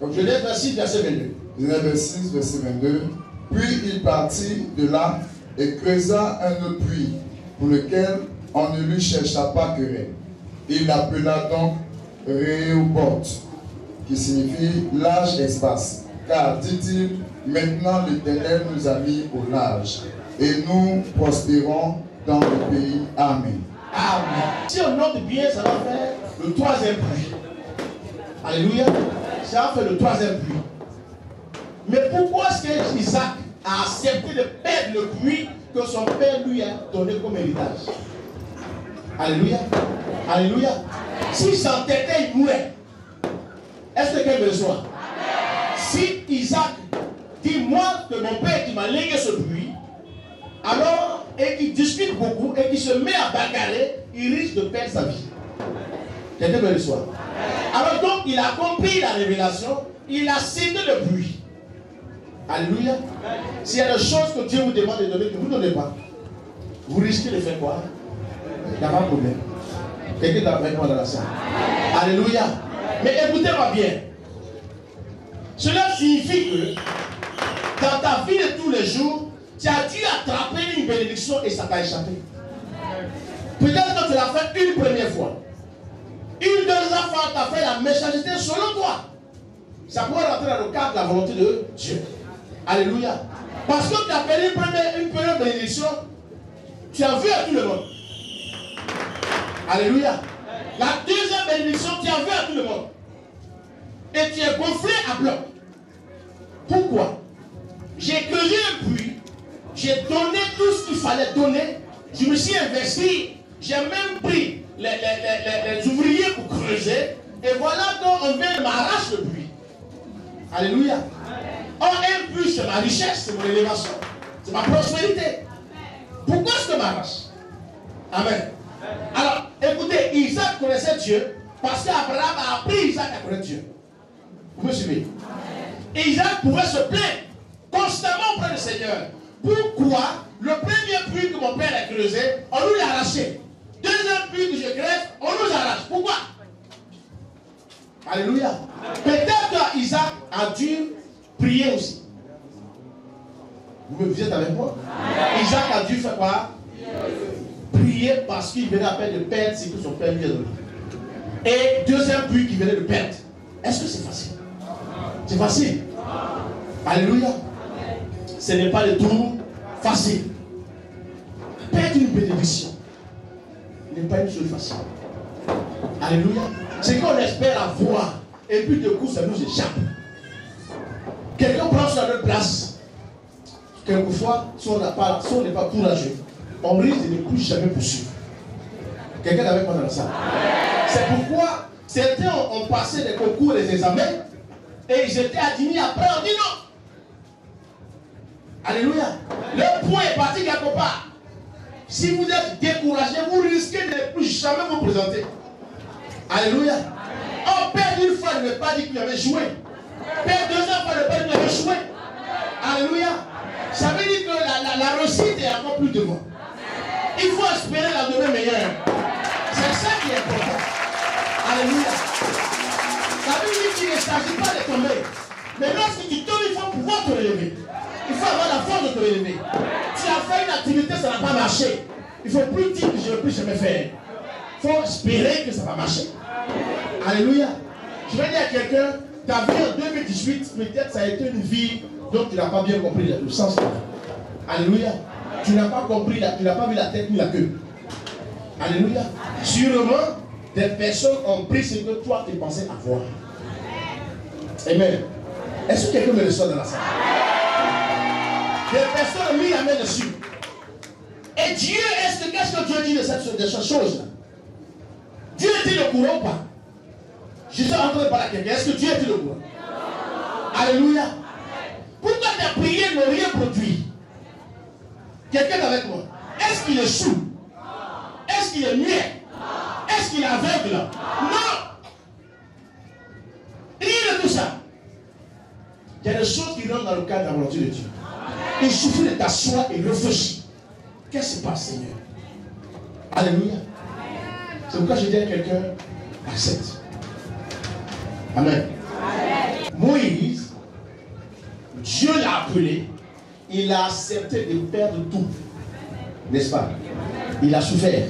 Donc Genèse 26, verset 22. Genèse 26, verset 22. Puis il partit de là et creusa un autre puits, pour lequel on ne lui chercha pas querelle. Il l'appela donc Rehoboth, qui signifie large espace. Car, dit-il, maintenant l'Éternel nous a mis au large, et nous prospérons dans le pays. Amen. Amen. Si on note bien, ça va faire le troisième puits. Alléluia. Ça va faire le troisième puits. Mais pourquoi est-ce que Isaac a accepté de perdre le puits que son père lui a donné comme héritage? Alléluia. Alléluia. S'il s'entêtait, il mourait. Est-ce que quelqu'un me reçoit? Si Isaac dit, moi, que mon père qui m'a légué ce puits, alors, et qu'il discute beaucoup, et qu'il se met à bagarrer, il risque de perdre sa vie. Quelqu'un me reçoit? Alors donc, il a compris la révélation, il a cédé le puits. Alléluia. S'il y a des choses que Dieu vous demande de donner, que vous ne donnez pas, vous risquez de faire quoi? Il n'y a pas de problème. Quelqu'un est avec moi dans la salle. Alléluia. Mais écoutez-moi bien. Cela signifie que dans ta vie de tous les jours, tu as dû attraper une bénédiction et ça t'a échappé. Peut-être que tu l'as fait une première fois. Une deuxième fois, tu as fait la méchanceté selon toi. Ça pourrait rentrer dans le cadre de la volonté de Dieu. Alléluia. Parce que tu as perdu une première bénédiction, tu as vu à tout le monde. Alléluia. La deuxième bénédiction, tu as vu à tout le monde. Et tu es gonflé à bloc. Pourquoi? J'ai creusé un puits, j'ai donné tout ce qu'il fallait donner, je me suis investi, j'ai même pris les ouvriers pour creuser, et voilà qu'on vient m'arracher le puits. Alléluia. Or, un puits, c'est ma richesse, c'est mon élévation, c'est ma prospérité. Pourquoi est-ce que m'arrache? Amen. Alors, écoutez, Isaac connaissait Dieu parce qu'Abraham a appris Isaac à connaître Dieu. Vous me suivez? Et Isaac pouvait se plaindre constamment auprès du Seigneur. Pourquoi le premier puits que mon père a creusé, on nous l'a arraché? Deuxième puits que je crève, on nous arrache. Pourquoi? Alléluia. Peut-être qu'Isaac a dû prier aussi. Vous êtes avec moi? Isaac a dû faire quoi? Prier parce qu'il venait à peine de perdre ce que son père lui a donné. Et deuxième puits qu'il venait de perdre. Est-ce que c'est facile? C'est facile. Alléluia. Ce n'est pas du tout facile. Perdre une bénédiction n'est pas une chose facile. Alléluia. C'est qu'on espère avoir et puis de coup ça nous échappe. Quelqu'un prend sur notre place. Quelquefois, si on n'est pas courageux, on risque de ne plus jamais poursuivre. Quelqu'un est avec moi dans la salle? C'est pourquoi certains ont passé des concours, des examens, et ils étaient admis après, on dit non. Alléluia. Le point est parti quelque part. Si vous êtes découragé, vous risquez de ne plus jamais vous présenter. Alléluia. On perd une fois, ne veut pas dire qu'il avait joué. Perd deuxième fois, ne veut pas dire qu'il avait joué. Alléluia. Ça veut dire que la réussite est encore plus devant. Il faut espérer la demain meilleure. C'est ça qui est important. Alléluia. Ça veut dire qu'il ne s'agit pas de tomber. Mais lorsque tu tombes, il faut pouvoir te relever. Il faut avoir la force de te relever. Tu as fait une activité, ça n'a pas marché. Il ne faut plus dire que je ne vais plus jamais faire. Il faut espérer que ça va marcher. Alléluia. Je vais dire à quelqu'un, ta vie en 2018, peut-être ça a été une vie dont tu n'as pas bien compris le sens. Alléluia. Tu n'as pas compris, tu n'as pas vu la tête ni la queue. Alléluia. Sûrement, des personnes ont pris ce que toi tu pensais avoir. Amen. Est-ce que quelqu'un me reçoit dans la salle? Des personnes ont mis la main dessus. Et Dieu, qu'est-ce que Dieu dit de cette chose-là? Dieu est-il au courant ou pas? Je suis en train de parler à quelqu'un. Est-ce que Dieu est-il au courant? Alléluia. Pourquoi tes prières n'ont rien produit? Quelqu'un est avec moi. Est-ce qu'il est sourd? Est-ce qu'il est muet? Est-ce qu'il est aveugle? Non. Rien de tout ça. Il y a des choses qui rentrent dans le cadre de la volonté de Dieu. Il suffit de t'asseoir et réfléchir. Qu'est-ce qui se passe, Seigneur? Alléluia. C'est pourquoi je dis à quelqu'un, accepte. Amen. Moi, Dieu l'a appelé. Il a accepté de perdre tout. N'est-ce pas? Il a souffert.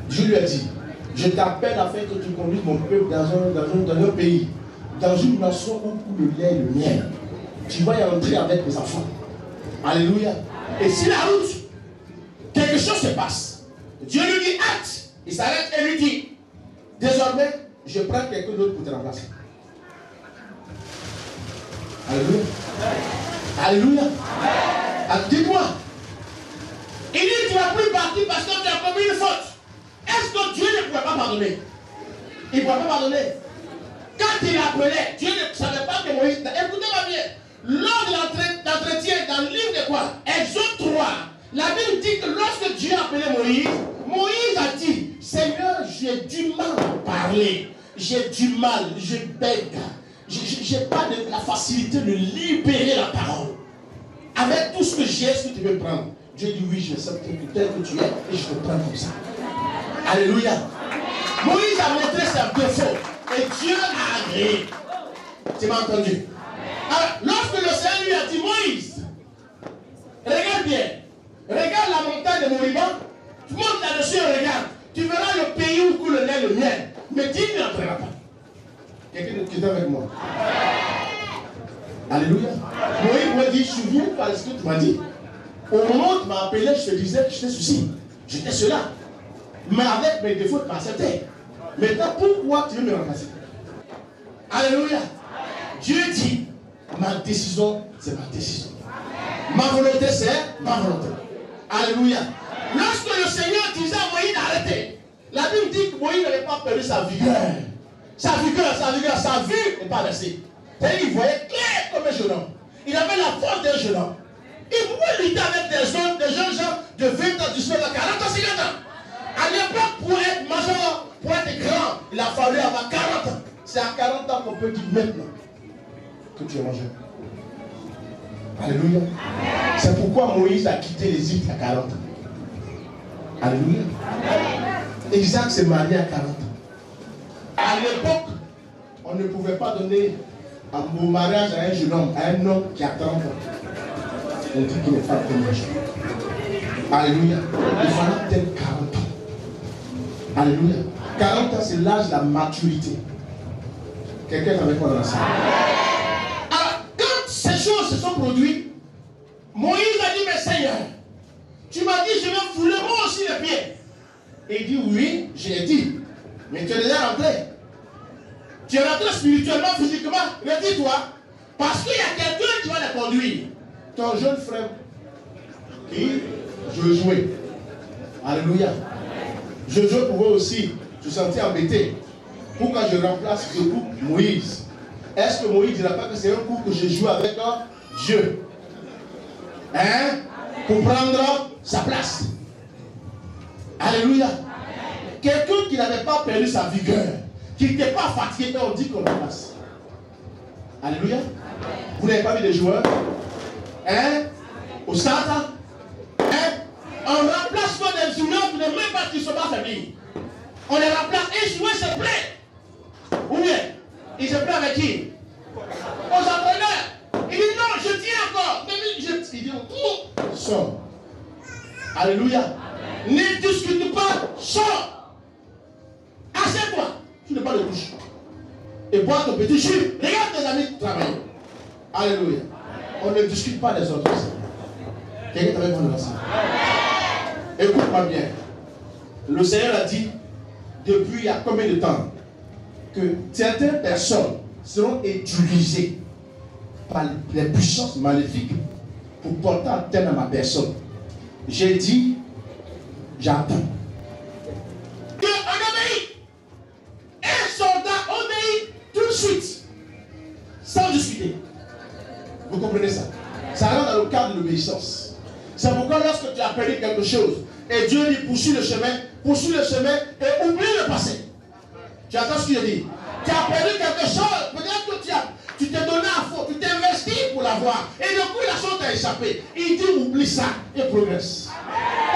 Dieu lui a dit, je t'appelle afin que tu conduises mon peuple dans un pays, dans une nation où coule le lait et le miel. Tu vas y entrer avec mes enfants. Alléluia. Et si la route, quelque chose se passe, Dieu lui dit acte. Il s'arrête et lui dit, désormais, je prends quelqu'un d'autre pour te remplacer. Alléluia. Alléluia. Dis-moi. Il dit, tu vas plus partir parce que tu as commis une faute. Est-ce que Dieu ne pouvait pas pardonner? Il ne pouvait pas pardonner. Quand il appelait, Dieu ne savait pas que Moïse... Écoutez-moi bien. Lors de l'entretien dans le livre de quoi? Exode 3. La Bible dit que lorsque Dieu a appelé Moïse, Moïse a dit, Seigneur, j'ai du mal à parler. J'ai du mal, je bègue. Je n'ai pas de la facilité de libérer la parole. Avec tout ce que j'ai, est-ce que tu veux prendre? Dieu dit oui, je sais tel que tu es et je te prends comme ça. Alléluia. Moïse a montré ses défauts et Dieu a agréé. Tu m'as entendu? Alors, lorsque le Seigneur lui a dit, Moïse, regarde bien, regarde la montagne de Moriba, tu montes là-dessus et regarde, tu verras le pays où coule le lait et le miel, mais tu n'y entreras pas. Quelqu'un qui est avec moi? Alléluia. Moïse m'a dit, souviens-toi de ce que tu m'as dit. Au moment où tu m'as appelé, je te disais que j'étais ceci, j'étais cela. Mais avec mes défauts, tu m'as accepté. Maintenant, pourquoi tu veux me remplacer? Alléluia. Dieu dit, ma décision, c'est ma décision. Ma volonté, c'est ma volonté. Alléluia. Lorsque le Seigneur disait à Moïse d'arrêter, la Bible dit que Moïse n'avait pas perdu sa vigueur. Sa vue n'est pas restée. C'est-à-dire qu'il voyait clair comme un jeune homme. Il avait la force d'un jeune homme. Il pouvait lutter avec des jeunes gens de 20 ans, 19 ans, 40 ans, 50 ans. À l'époque, pour être major, pour être grand, il a fallu avoir 40 ans. C'est à 40 ans qu'on peut dire maintenant que tu es majeur. Alléluia. C'est pourquoi Moïse a quitté l'Égypte à 40 ans. Alléluia. Isaac s'est marié à 40 ans. À l'époque, on ne pouvait pas donner un mariage à un jeune homme, à un homme qui a 30 ans. On dit qu'il n'est pas très majeur. Alléluia. Il fallait peut-être 40 ans. Alléluia. 40 ans, c'est l'âge de la maturité. Quelqu'un est avec moi dans la salle. Alors, quand ces choses se sont produites, Moïse a dit, mais Seigneur, tu m'as dit, je vais fouler moi aussi les pieds. Et il dit, oui, je l'ai dit. Mais tu es déjà rentré. Tu es rentré spirituellement, physiquement. Mais dis-toi, parce qu'il y a quelqu'un qui va les conduire. Ton jeune frère qui je jouais. Alléluia. Josué pouvait aussi se sentir embêté. Pourquoi je remplace le coup Moïse? Est-ce que Moïse ne dira pas que c'est un coup que je joue avec Dieu? Hein? Pour prendre sa place. Alléluia. Quelqu'un qui n'avait pas perdu sa vigueur, qui n'était pas fatigué, quand on dit qu'on remplace. Alléluia. Vous n'avez pas vu des joueurs? Hein? Au stade? Hein? On remplace pas des joueurs qui ne même pas qui ne sont pas faiblis. On les remplace et jouer se plaît. Ou bien, il se plaît avec qui? Aux entraîneurs. Il dit non, je tiens encore. Il dit sors. Alléluia. Ne discute pas, sors. Assieds-toi. Tu n'es pas de bouche. Et bois ton petit jus. Regarde tes amis travailler. Alléluia. On ne discute pas des autres. Quelqu'un avec moi dans la salle. Écoute-moi bien. Le Seigneur a dit, depuis il y a combien de temps, que certaines personnes seront utilisées par les puissances maléfiques pour porter atteinte à ma personne. J'ai dit, j'attends. Que on obéit. Un soldat obéit tout de suite, sans discuter. Vous comprenez ça? Ça rentre dans le cadre de l'obéissance. C'est pourquoi lorsque tu as perdu quelque chose, et Dieu dit poursuis le chemin et oublie le passé. Tu entends ce qu'il dit? Tu as perdu quelque chose, peut-être que tu t'es donné à fond, tu t'es investi pour l'avoir, et du coup la chose t'a échappé. Il dit oublie ça et progresse.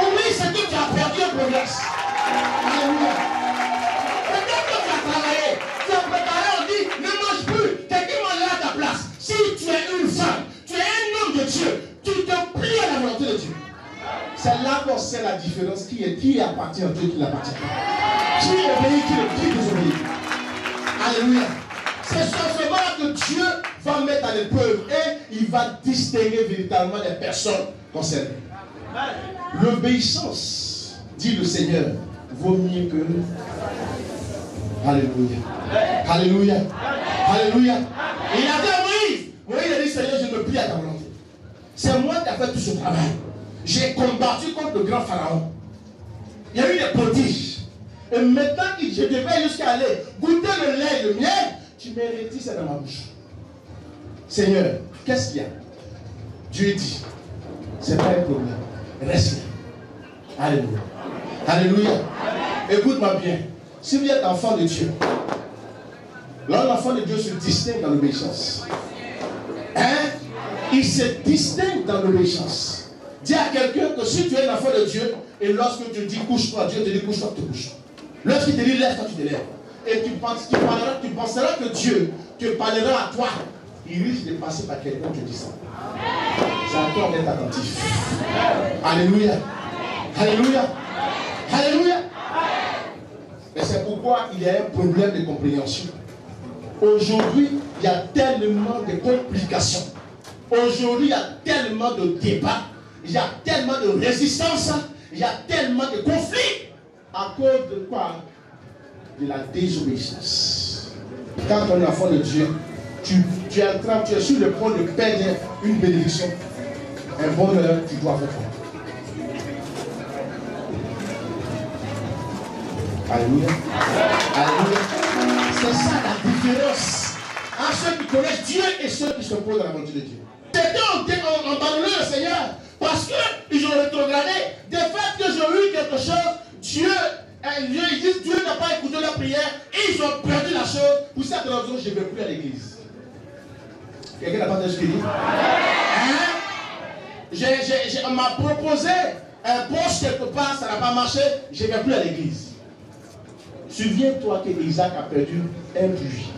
Oublie ce que tu as perdu et progresse. Alléluia. Peut-être que tu as travaillé, tu as préparé, on dit ne mange plus, quelqu'un mangera à ta place. Si tu es une femme, tu es là qu'on sait la différence qui appartient à Dieu, qui n'appartient pas. Qui obéit, qui désobéit. Alléluia. C'est seulement là que Dieu va mettre à l'épreuve et il va distinguer véritablement les personnes concernées. L'obéissance, dit le Seigneur, vaut mieux que... Alléluia. Alléluia. Alléluia. Et il a dit à Moïse, Moïse a dit, Seigneur, je me plie à ta volonté. C'est moi qui ai fait tout ce travail. J'ai combattu contre le grand pharaon. Il y a eu des prodiges. Et maintenant que je devais jusqu'à aller goûter le lait et le miel, tu mérites ça dans ma bouche. Seigneur, qu'est-ce qu'il y a? Dieu dit, c'est pas un problème. Reste là. Alléluia. Alléluia. Écoute-moi bien. Si vous êtes enfant de Dieu, l'enfant de Dieu se distingue dans l'obéissance. Hein? Il se distingue dans l'obéissance. Dis à quelqu'un que si tu es l'enfant de Dieu, et lorsque tu dis couche-toi, Dieu te dit couche-toi, tu te couches. Lorsqu'il te dit lève-toi, tu te lèves. Et tu penseras que Dieu te parlera à toi. Il risque de passer par quelqu'un qui te dit ça. C'est à toi d'être attentif. Alléluia. Alléluia. Alléluia. Et c'est pourquoi il y a un problème de compréhension. Aujourd'hui, il y a tellement de complications. Aujourd'hui, il y a tellement de débats. Il y a tellement de résistance. Il y a tellement de conflits. À cause de quoi? De la désobéissance. Quand on est enfant de Dieu, tu es sur le point de perdre une bénédiction. Un bonheur, tu dois faire. Alléluia. Alléluia. C'est ça la différence entre ceux qui connaissent Dieu et ceux qui se posent dans la volonté de Dieu. Certains ont abandonné le Seigneur parce qu'ils ont rétrogradé. De fait que j'ai eu quelque chose, Dieu n'a pas écouté la prière, et ils ont perdu la chose. Pour cette raison, je ne vais plus à l'église. Quelqu'un n'a pas entendu ce qu'il dit? On m'a proposé un poste quelque part, ça n'a pas marché, je ne vais plus à l'église. Souviens-toi que Isaac a perdu un puits,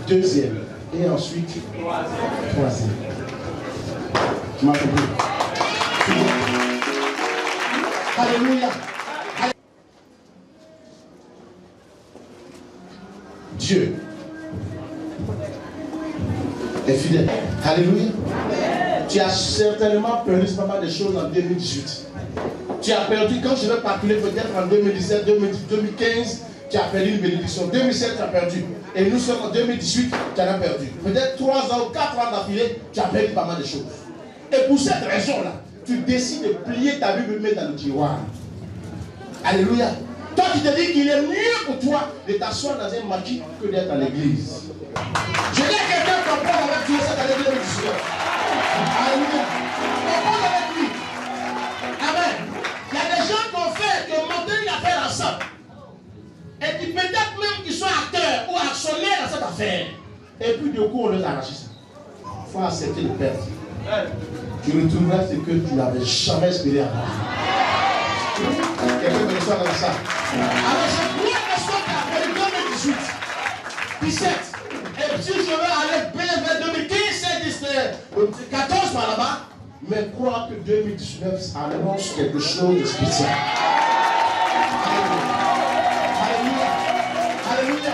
deuxième, et ensuite troisième. Tu m'as compris? Alléluia. Dieu est fidèle. Alléluia. Tu as certainement perdu pas mal de choses en 2018. Tu as perdu, quand je vais calculer peut-être en 2017, 2015, tu as perdu une bénédiction. 2007, tu as perdu. Et nous sommes en 2018, tu en as perdu. Peut-être 3 ans ou 4 ans d'affilée, tu as perdu pas mal de choses. Et pour cette raison-là, tu décides de plier ta Bible et mettre dans le tiroir. Alléluia. Toi, tu te dis qu'il est mieux pour toi de t'asseoir dans un maquis que d'être à l'église. Je dis à quelqu'un qui comprend avec Dieu cette année 2018. Alléluia. Comprends avec lui. Amen. Il y a des gens qui ont monté une affaire ensemble. Et qui peut-être même qu'ils sont acteurs ou actionnaires dans cette affaire. Et puis du coup, on les a arrachés ça. Il faut accepter de perdre. Tu retrouveras ce que tu n'avais jamais espéré avoir. Quelqu'un me reçoit dans ça. Alors je crois que ce qu'on a fait 2018, 17. Et si je veux aller bien vers 2015, 14 par là-bas, mais crois que 2019 annonce quelque chose de spécial. Alléluia. Alléluia.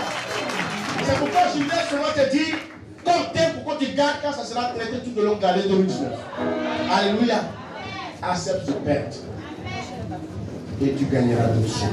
C'est pourquoi je voulais seulement te dire, comme t'aimes, pourquoi tu gardes quand ça sera traité tout au long de l'année 2019. Alléluia. Accepte de perdre. Et tu gagneras d'autres choses.